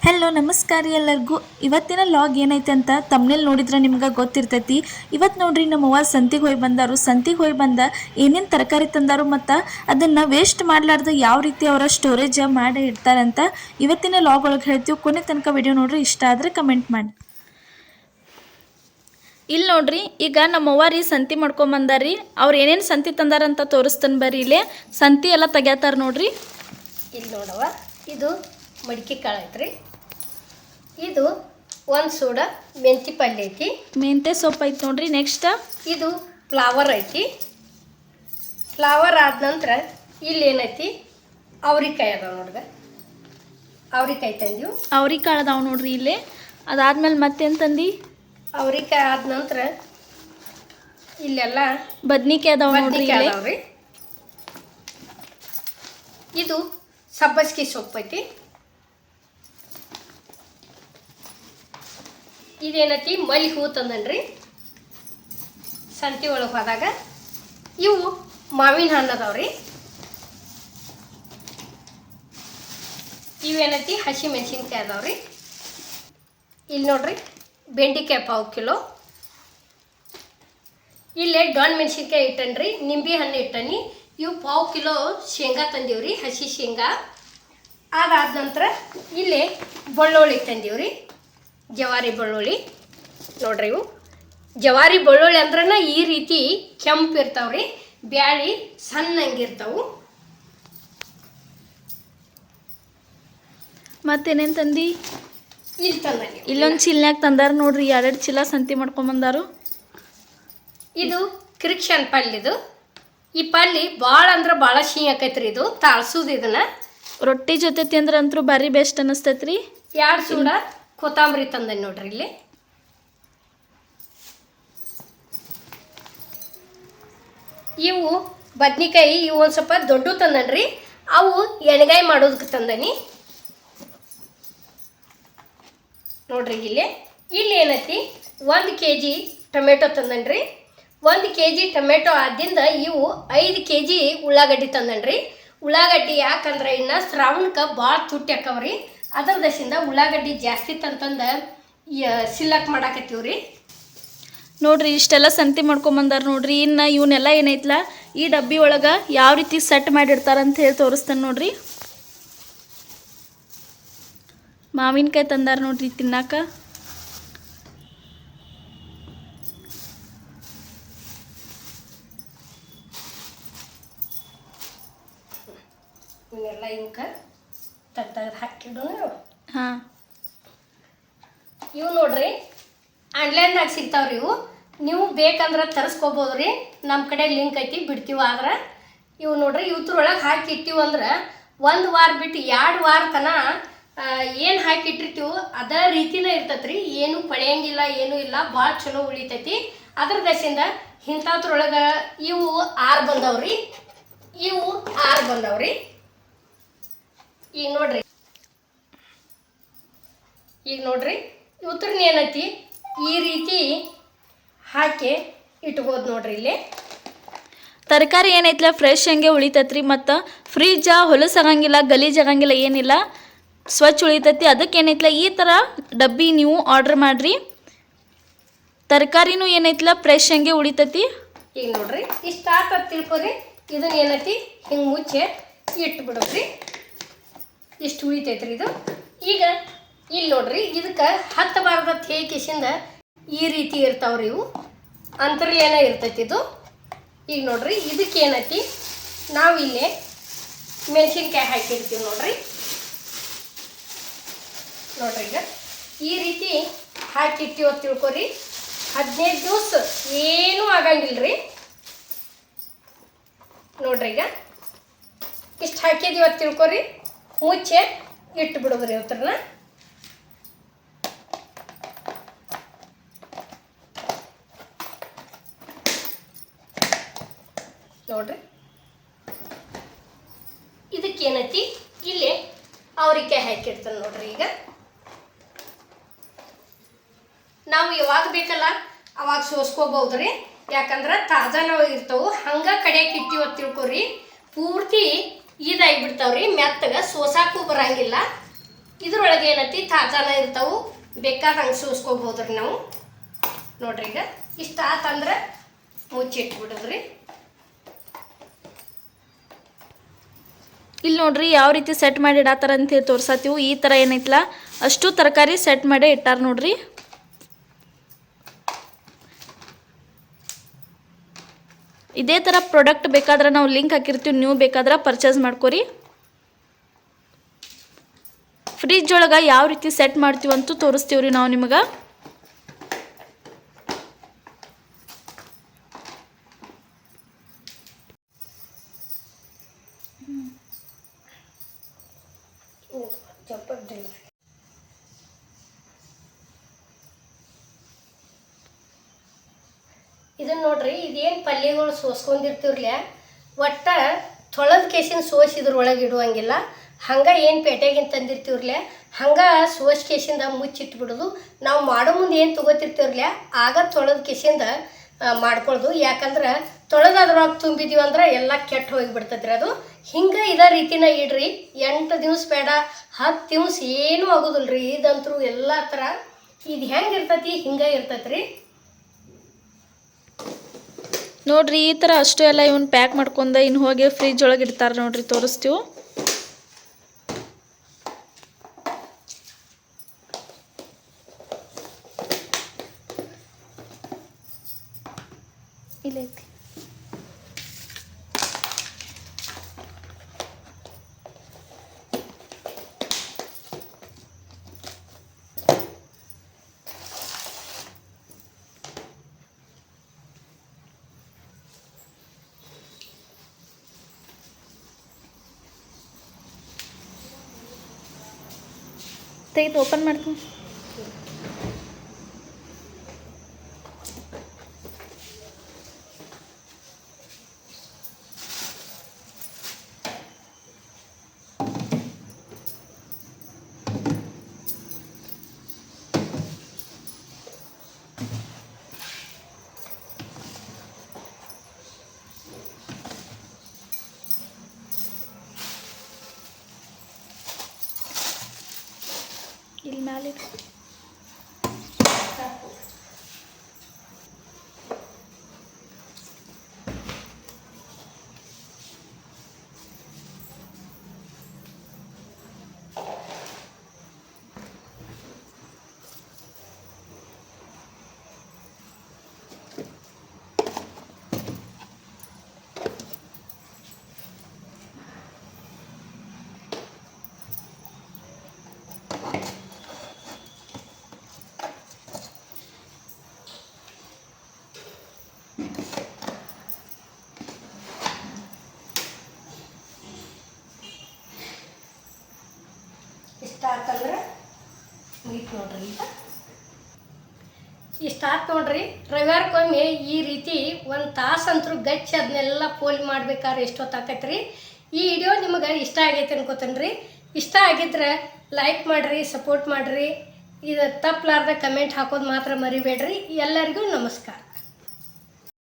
Hello ನಮಸ್ಕಾರ ಎಲ್ಲರಿಗೂ. ಇವತ್ತಿನ ಲಾಗ್ ಏನೈತೆ ಅಂತ ತಮ್ಮನೇಲಿ ನೋಡಿದ್ರೆ ನಿಮ್ಗೆ ಗೊತ್ತಿರ್ತೈತಿ. ಇವತ್ತು ನೋಡ್ರಿ ನಮ್ಮವ್ವ ಸಂತಿಗೆ ಹೋಗಿ ಬಂದಾರು. ಸಂತಿಗೆ ಹೋಗಿ ಬಂದ ಏನೇನು ತರಕಾರಿ ತಂದಾರು ಮತ್ತು ಅದನ್ನು ವೇಸ್ಟ್ ಮಾಡಲಾರ್ದು ಯಾವ ರೀತಿ ಅವರ ಸ್ಟೋರೇಜ್ ಮಾಡಿ ಇಡ್ತಾರಂತ ಇವತ್ತಿನ ಲಾಗ್ ಒಳಗೆ ಹೇಳ್ತೀವಿ. ಕೊನೆ ತನಕ ವಿಡಿಯೋ ನೋಡ್ರಿ, ಇಷ್ಟ ಆದರೆ ಕಮೆಂಟ್ ಮಾಡಿ. ಇಲ್ಲಿ ನೋಡ್ರಿ, ಈಗ ನಮ್ಮವ್ವ ರೀ ಸಂತಿ ಮಾಡ್ಕೊಂಬಂದಾರಿ. ಅವ್ರು ಏನೇನು ಸಂತಿ ತಂದಾರಂತ ತೋರಿಸ್ತಾನೆ ಬರ್ರಿ. ಇಲ್ಲೇ ಸಂತಿ ಎಲ್ಲ ತೆಗ್ಯಾತಾರ ನೋಡ್ರಿ. ಇಲ್ಲಿ ನೋಡವ, ಇದು ಮಡಿಕೆ ಕಾಳು ಐತ್ರಿ. ಇದು ಒಂದು ಸೂಡ ಮೆಂತಿ ಪಲ್ಯ ಐತಿ, ಮೆಂತೆ ಸೊಪ್ಪು ಐತಿ ನೋಡ್ರಿ. ನೆಕ್ಸ್ಟ್ ಇದು ಫ್ಲವರ್ ಐತಿ. ಫ್ಲವರ್ ಆದ ನಂತರ ಇಲ್ಲಿ ಏನೈತಿ, ಅವ್ರಿಕಾಯಿ ಅದಾವ ನೋಡ್ಗ. ಅವ್ರಿಕಾಯಿ ತಂದೀವಿ. ಅವ್ರಿಕಾಳು ಅದಾವ ನೋಡ್ರಿ ಇಲ್ಲೇ. ಅದಾದ್ಮೇಲೆ ಮತ್ತೇನು ತಂದು? ಅವ್ರಿಕಾಯಿ ಆದ ನಂತರ ಇಲ್ಲೆಲ್ಲ ಬದ್ನಿಕಾಯಿ ಅದಾವ ನೋಡ್ರಿ. ಅದಾವ್ರಿ. ಇದು ಸಬ್ಬಸ್ಗಿ ಸೊಪ್ಪು ಐತಿ. ಇದೇನೈತಿ, ಮಲ್ಲಿ ಹೂ ತಂದನ್ರಿ ಸಂತಿ ಒಳಗೆ ಹೋದಾಗ. ಇವು ಮಾವಿನ ಹಣ್ಣು ಅದಾವ್ರಿ. ಇವೇನೈತಿ, ಹಸಿ ಮೆಣಸಿನ್ಕಾಯಿ ಅದಾವ್ರಿ. ಇಲ್ಲಿ ನೋಡ್ರಿ, ಬೆಂಡೆಕಾಯಿ ಪಾವು ಕಿಲೋ. ಇಲ್ಲೇ ಡೊಣ್ ಮೆಣಸಿನ್ಕಾಯಿ ಇಟ್ಟನ್ರಿ, ನಿಂಬೆ ಹಣ್ಣು ಇಟ್ಟನಿ. ಇವು ಪಾವು ಕಿಲೋ ಶೇಂಗಾ ತಂದೀವ್ರಿ, ಹಸಿ ಶೇಂಗಾ. ಅದಾದ ನಂತರ ಇಲ್ಲೇ ಬೆಳ್ಳುಳ್ಳಿ ತಂದೀವ್ರಿ, ಜವಾರಿ ಬೆಳ್ಳುಳ್ಳಿ ನೋಡ್ರಿ. ಇವು ಜವಾರಿ ಬೆಳ್ಳುಳ್ಳಿ ಅಂದ್ರನ ಈ ರೀತಿ ಕೆಂಪು ಇರ್ತಾವ್ರಿ, ಬ್ಯಾಳಿ ಸಣ್ಣಂಗಿರ್ತಾವು. ಮತ್ತೇನೇನು ತಂದು? ಇಲ್ಲಿ ತಂದ, ಇಲ್ಲೊಂದು ಚೀಲ್ನ್ಯಾಗ ತಂದಾರ ನೋಡ್ರಿ. 2 ಚೀಲ ಸಂತಿ ಮಾಡ್ಕೊಂಬಂದಾರು. ಇದು ಕಿರಿಕ್ಷನ್ ಪಲ್ಯದು. ಈ ಪಲ್ಯ ಭಾಳ ಅಂದ್ರೆ ಭಾಳ ಸಿಹಿ ಆಕೈತ್ರಿ. ಇದು ತಾಳ್ಸೋದು. ಇದನ್ನ ರೊಟ್ಟಿ ಜೊತೆ ತಿಂದ್ರೆ ಅಂತೂ ಭಾರಿ ಬೆಸ್ಟ್ ಅನ್ನಿಸ್ತೈತ್ರಿ. 2 ಸೂಡ ಕೊತ್ತಂಬರಿ ತಂದ ನೋಡ್ರಿ. ಇಲ್ಲಿ ಇವು ಬದ್ನಿಕಾಯಿ, ಇವು ಒಂದು ಸ್ವಲ್ಪ ದೊಡ್ಡ ತಂದನ್ರಿ. ಅವು ಎಣ್ಗಾಯಿ ಮಾಡೋದಕ್ಕೆ ತಂದನಿ ನೋಡ್ರಿ. ಇಲ್ಲಿ ಏನೈತಿ, 1 kg ಟೊಮೆಟೊ ತಂದನ್ರಿ. 1 kg ಟೊಮೆಟೊ ಆದಿಂದ ಇವು 5 kg ಉಳ್ಳಾಗಡ್ಡಿ ತಂದನ್ರಿ. ಉಳ್ಳಾಗಡ್ಡಿ ಯಾಕಂದ್ರೆ ಇನ್ನು ಶ್ರಾವಣಕ್ಕೆ ಭಾಳ ತುಟ್ಟಿ ಹಾಕವ್ರಿ. ಅದರ ದಶಿಂದ ಉಳ್ಳಾಗಡ್ಡಿ ಜಾಸ್ತಿ ತಂತಂದ ಸಿಲ್ಲಕ್ ಮಾಡಾಕತ್ತೀವ್ರಿ. ನೋಡ್ರಿ, ಇಷ್ಟೆಲ್ಲ ಸಂತಿ ಮಾಡ್ಕೊಂಬಂದಾರ ನೋಡ್ರಿ. ಇನ್ನು ಇವನ್ನೆಲ್ಲ ಏನೈತ್ಲ ಈ ಡಬ್ಬಿ ಒಳಗೆ ಯಾವ ರೀತಿ ಸೆಟ್ ಮಾಡಿರ್ತಾರಂತ ಹೇಳಿ ತೋರಿಸ್ತಾನೆ ನೋಡ್ರಿ. ಮಾವಿನಕಾಯಿ ತಂದಾರ ನೋಡ್ರಿ ತಿನ್ನಾಕ. ಇವನ್ನೆಲ್ಲ ಇವಕ್ಕೆ ತೆಗ್ದು ಹಾಕಿಡೋಣ. ಹಾಂ, ಇವು ನೋಡ್ರಿ ಆನ್ಲೈನ್ದಾಗ ಸಿಗ್ತಾವ್ರಿ. ಇವು ನೀವು ಬೇಕಂದ್ರೆ ತರಿಸ್ಕೋಬೋದ್ರಿ. ನಮ್ಮ ಕಡೆ ಲಿಂಕ್ ಐತಿ, ಬಿಡ್ತೀವಿ. ಆದ್ರೆ ಇವು ನೋಡ್ರಿ, ಇವ್ರೊಳಗೆ ಹಾಕಿ ಇಟ್ಟಿವು ಅಂದ್ರೆ 1 ವಾರ ಬಿಟ್ಟು 2 ವಾರ ತನ ಏನು ಹಾಕಿ ಇಟ್ಟಿರ್ತೀವಿ ಅದೇ ರೀತಿನೇ ಇರ್ತೈತ್ರಿ. ಏನು ಪಳೆಯಂಗಿಲ್ಲ, ಏನೂ ಇಲ್ಲ, ಭಾಳ ಚಲೋ ಉಳಿತೈತಿ. ಅದ್ರ ದಶಿಂದ ಇಂಥದ್ರೊಳಗೆ ಇವು 6 ಬಂದವ್ರಿ. ಇವು 6 ಬಂದವ್ರಿ. ಈಗ ನೋಡ್ರಿ ಇವತ್ರನ್ನ ಏನೈತಿ, ಈ ರೀತಿ ಹಾಕಿ ಇಟ್ಬೋದು ನೋಡ್ರಿ. ಇಲ್ಲಿ ತರಕಾರಿ ಏನೈತ್ಲ ಫ್ರೆಶ್ ಹಂಗೆ ಉಳಿತೈತ್ರಿ. ಮತ್ತು ಫ್ರಿಜ್ ಹೊಲಸಾಗಂಗಿಲ್ಲ, ಗಲೀಜ್ ಆಗಂಗಿಲ್ಲ, ಏನಿಲ್ಲ, ಸ್ವಚ್ಛ ಉಳಿತೈತಿ. ಅದಕ್ಕೆ ಏನೈತ್ಲ ಈ ಥರ ಡಬ್ಬಿ ನೀವು ಆರ್ಡ್ರ್ ಮಾಡಿರಿ. ತರಕಾರಿನೂ ಏನೈತ್ಲ ಫ್ರೆಶ್ ಹಂಗೆ ಉಳಿತೈತಿ. ಈಗ ನೋಡ್ರಿ, ಇಷ್ಟ ಆತ ತಿಳ್ಕೊರಿ. ಇದನ್ನ ಏನೈತಿ, ಹಿಂಗೆ ಮುಚ್ಚೆ ಇಟ್ಬಿಡೋದ್ರಿ. ಇಷ್ಟು ಉಳಿತೈತ್ರಿ ಇದು. ಈಗ ಇಲ್ಲಿ ನೋಡ್ರಿ, ಇದಕ್ಕೆ ಹತ್ತಬಾರ್ದ ಹೇಕಿಸಿಂದ ಈ ರೀತಿ ಇರ್ತಾವ್ರಿ. ಇವು ಅಂತರ್ಲೇನ ಇರ್ತೈತಿ ಇದು. ಈಗ ನೋಡ್ರಿ, ಇದಕ್ಕೆ ಏನೈತಿ, ನಾವು ಇಲ್ಲಿ ಮೆಣಸಿನ್ಕಾಯಿ ಹಾಕಿರ್ತೀವಿ ನೋಡ್ರಿ. ಈಗ ಈ ರೀತಿ ಹಾಕಿಟ್ಟಿವ ತಿಳ್ಕೊರಿ. 15 ದಿವಸ ಏನೂ ಆಗಂಗಿಲ್ರಿ. ನೋಡ್ರಿ, ಈಗ ಇಷ್ಟು ಹಾಕಿದೀವ ತಿಳ್ಕೊರಿ, ಮುಚ್ಚೆ ಇಟ್ಟು ಬಿಡೋದ್ರಿ. ಇವತ್ರನ್ನ ನೋಡ್ರಿ, ಇದಕ್ಕೇನೈತಿ, ಇಲ್ಲಿ ಅವ್ರಿಕಾಯಿ ಹಾಕಿರ್ತಾನೆ ನೋಡ್ರಿ. ಈಗ ನಾವು ಯಾವಾಗ ಬೇಕಲ್ಲ ಅವಾಗ ಸೋಸ್ಕೋಬಹುದ್ರಿ. ಯಾಕಂದ್ರೆ ತಾಜಾನವ ಇರ್ತಾವೆ. ಹಂಗೆ ಕಡೆಯಕ್ಕೆ ಇಟ್ಟಿವ ತಿಳ್ಕೊರಿ, ಪೂರ್ತಿ ಇದಾಗಿಬಿಡ್ತಾವ್ರಿ. ಮೆತ್ತಗೆ ಸೋಸಾಕು ಬರಂಗಿಲ್ಲ. ಇದ್ರೊಳಗೆ ಏನೈತಿ ತಾಜಾನ ಇರ್ತಾವು, ಬೇಕಾದ ಹಂಗೆ ಸೋಸ್ಕೋಬೋದ್ರಿ ನಾವು. ನೋಡ್ರಿ ಈಗ ಇಷ್ಟ ಆತಂದ್ರೆ ಮುಚ್ಚಿಟ್ಬಿಡೋದ್ರಿ. ಇಲ್ಲಿ ನೋಡ್ರಿ ಯಾವ ರೀತಿ ಸೆಟ್ ಮಾಡಿ ಇಡಾತಾರ ಅಂತ ಹೇಳಿ ತೋರ್ಸತ್ತೀವಿ. ಈ ಥರ ಏನೈತಲ್ಲ ಅಷ್ಟು ತರಕಾರಿ ಸೆಟ್ ಮಾಡಿ ಇಟ್ಟಾರ ನೋಡ್ರಿ. ಇದೇ ಥರ ಪ್ರಾಡಕ್ಟ್ ಬೇಕಾದ್ರೆ ನಾವು ಲಿಂಕ್ ಹಾಕಿರ್ತೀವಿ, ನೀವು ಬೇಕಾದ್ರೆ ಪರ್ಚೇಸ್ ಮಾಡ್ಕೊರಿ. ಫ್ರಿಜ್ ಒಳಗೆ ಯಾವ ರೀತಿ ಸೆಟ್ ಮಾಡ್ತೀವಂತೂ ತೋರಿಸ್ತೀವ್ರಿ ನಾವು ನಿಮಗೆ. ಇದನ್ನ ನೋಡ್ರಿ, ಇದೇನು ಪಲ್ಯಗಳು ಸೋಸ್ಕೊಂಡಿರ್ತಿರ್ಲ ಒಟ್ಟ ತೊಳೆದ ಕೇಸಿನ ಸೋಸಿ ಇದ್ರೊಳಗೆ ಇಡುವಂಗಿಲ್ಲ. ಹಂಗೆ ಏನು ಪೇಟೆಗಿಂತ ತಂದಿರ್ತೀವ್ರಲ್ಲ ಹಂಗೆ ಸೋಸ್ ಕೇಸಿಂದ ಮುಚ್ಚಿಟ್ಬಿಡೋದು. ನಾವು ಮಾಡೋ ಮುಂದೆ ಏನು ತೊಗೋತಿರ್ತೀವ್ರಲ್ಲ ಆಗ ತೊಳೆದ ಕೇಸಿಂದ ಮಾಡ್ಕೊಳ್ಳೋದು. ಯಾಕಂದ್ರೆ ತೊಳೆದು ಅದ್ರೊಳಗೆ ತುಂಬಿದೀವಿ ಅಂದ್ರೆ ಎಲ್ಲ ಕೆಟ್ಟು ಹೋಗಿಬಿಡ್ತೈತ್ರಿ ಅದು. ಹಿಂಗೆ ಇದೇ ರೀತಿನ ಇಡ್ರಿ. 8 ದಿವ್ಸ ಬೇಡ, 10 ದಿವ್ಸ ಏನೂ ಆಗೋದಿಲ್ಲ ರೀ. ಇದಂತರೂ ಎಲ್ಲ ಥರ ಇದು ಹೆಂಗೆ ಇರ್ತೈತಿ ಹಿಂಗೆ ಇರ್ತೈತ್ರಿ. ನೋಡ್ರಿ ಈ ಥರ ಅಷ್ಟು ಎಲ್ಲ ಇವನ್ ಪ್ಯಾಕ್ ಮಾಡ್ಕೊಂಡು ಇನ್ನು ಹೋಗಿ ಫ್ರಿಜ್ ಒಳಗೆ ಇಡ್ತಾರೆ ನೋಡ್ರಿ, ತೋರಿಸ್ತೀವಿ. ಇಲ್ಲೈತಿ ತೆಗೆದು ಓಪನ್ ಮಾಡ್ತೀನಿ. ಇಲ್ಲಿ ಮೇಲೆ ಇಷ್ಟ ಆತಂದ್ರೆ ಮುಗೀತು ನೋಡ್ರಿ. ಈಗ ಇಷ್ಟ ಆತು ನೋಡ್ರಿ. ರವಿವಾರಕ್ಕೊಮ್ಮೆ ಈ ರೀತಿ 1 ತಾಸಂತರೂ ಗಚ್ಚಿ ಅದನ್ನೆಲ್ಲ ಪೋಲಿ ಮಾಡ್ಬೇಕಾದ್ರೆ ಎಷ್ಟೊತ್ತಾಕೈತ್ರಿ. ಈ ವಿಡಿಯೋ ನಿಮಗೆ ಇಷ್ಟ ಆಗೈತೆ ಅನ್ಕೋತೇನೆ ರೀ. ಇಷ್ಟ ಆಗಿದ್ರೆ ಲೈಕ್ ಮಾಡಿರಿ, ಸಪೋರ್ಟ್ ಮಾಡಿರಿ. ಇದು ತಪ್ಪಲಾರ್ದ ಕಮೆಂಟ್ ಹಾಕೋದು ಮಾತ್ರ ಮರಿಬೇಡ್ರಿ. ಎಲ್ಲರಿಗೂ ನಮಸ್ಕಾರ.